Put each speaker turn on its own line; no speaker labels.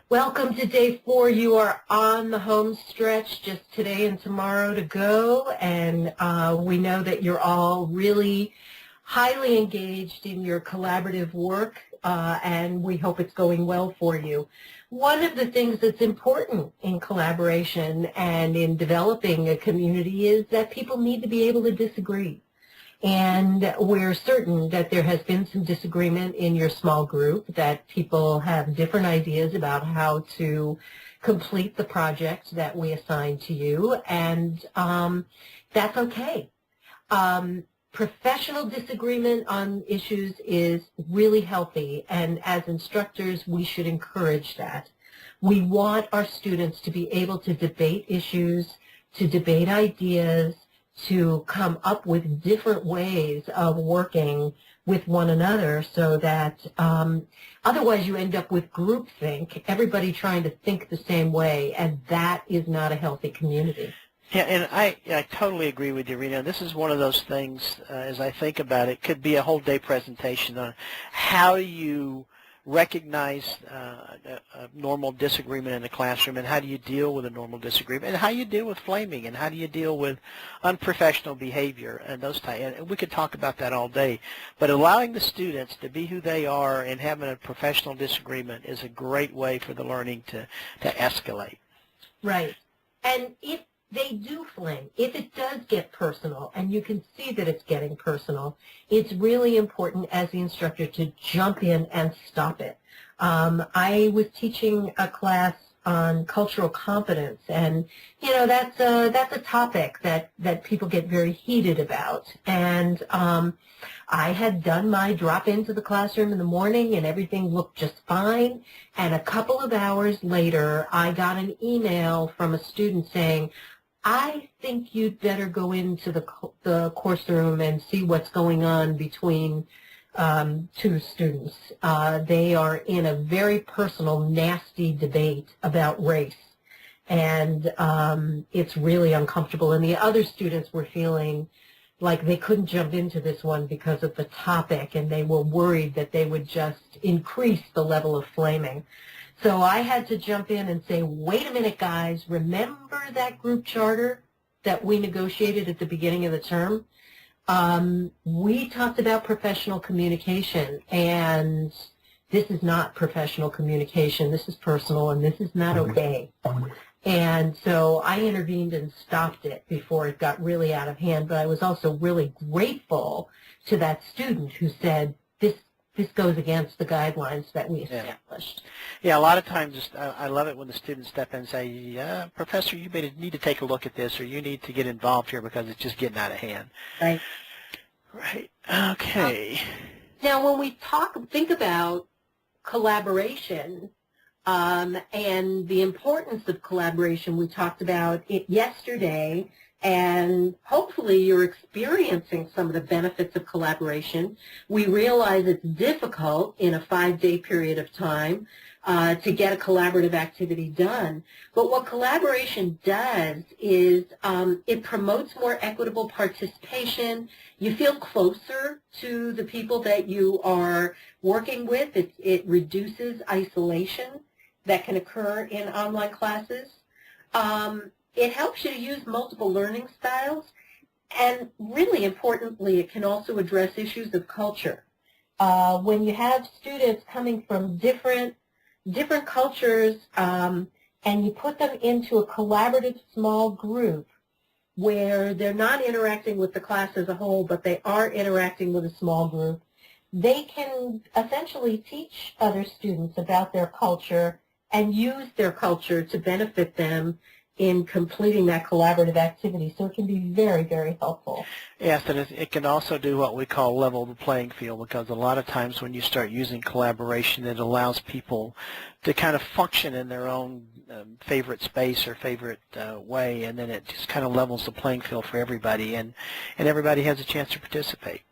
Welcome to day 4. You are on the home stretch, just today and tomorrow to go, and we know that you're all really highly engaged in your collaborative work, and we hope it's going well for you. One of the things that's important in collaboration and in developing a community is that people need to be able to disagree. And we're certain that there has been some disagreement in your small group, that people have different ideas about how to complete the project that we assign to you, and that's okay. Professional disagreement on issues is really healthy, and as instructors, we should encourage that. We want our students to be able to debate issues, to debate ideas, to come up with different ways of working with one another, so that otherwise you end up with groupthink, everybody trying to think the same way, and that is not a healthy community.
Yeah, and I totally agree with you, Rena. This is one of those things, as I think about it, could be a whole day presentation on how you recognize a normal disagreement in the classroom, and how do you deal with a normal disagreement, and how you deal with flaming, and how do you deal with unprofessional behavior, and those types. And we could talk about that all day, but allowing the students to be who they are and having a professional disagreement is a great way for the learning to escalate.
Right. And if they do flame, if it does get personal, and you can see that it's getting personal, it's really important as the instructor to jump in and stop it. I was teaching a class on cultural competence, and that's a topic that people get very heated about. And I had done my drop into the classroom in the morning, and everything looked just fine. And a couple of hours later, I got an email from a student saying, "I think you'd better go into the course room and see what's going on between two students. They are in a very personal, nasty debate about race, and it's really uncomfortable." And the other students were feeling like they couldn't jump into this one because of the topic, and they were worried that they would just increase the level of flaming. So I had to jump in and say, wait a minute, guys, remember that group charter that we negotiated at the beginning of the term? We talked about professional communication, and this is not professional communication. This is personal, and this is not okay. And so I intervened and stopped it before it got really out of hand, but I was also really grateful to that student who said, this goes against the guidelines that we established.
Yeah, a lot of times I love it when the students step in and say, yeah, Professor, you need to take a look at this, or you need to get involved here because it's just getting out of hand.
Right.
Right. Okay.
Now, when we think about collaboration and the importance of collaboration, we talked about it yesterday, and hopefully you're experiencing some of the benefits of collaboration. We realize it's difficult in a 5-day period of time to get a collaborative activity done. But what collaboration does is it promotes more equitable participation. You feel closer to the people that you are working with. It reduces isolation that can occur in online classes. It helps you to use multiple learning styles, and really importantly, it can also address issues of culture. When you have students coming from different cultures and you put them into a collaborative small group where they're not interacting with the class as a whole, but they are interacting with a small group, they can essentially teach other students about their culture and use their culture to benefit them in completing that collaborative activity. So it can be very, very helpful.
Yes, and it can also do what we call level the playing field, because a lot of times when you start using collaboration, it allows people to kind of function in their own favorite space or favorite way, and then it just kind of levels the playing field for everybody, and everybody has a chance to participate.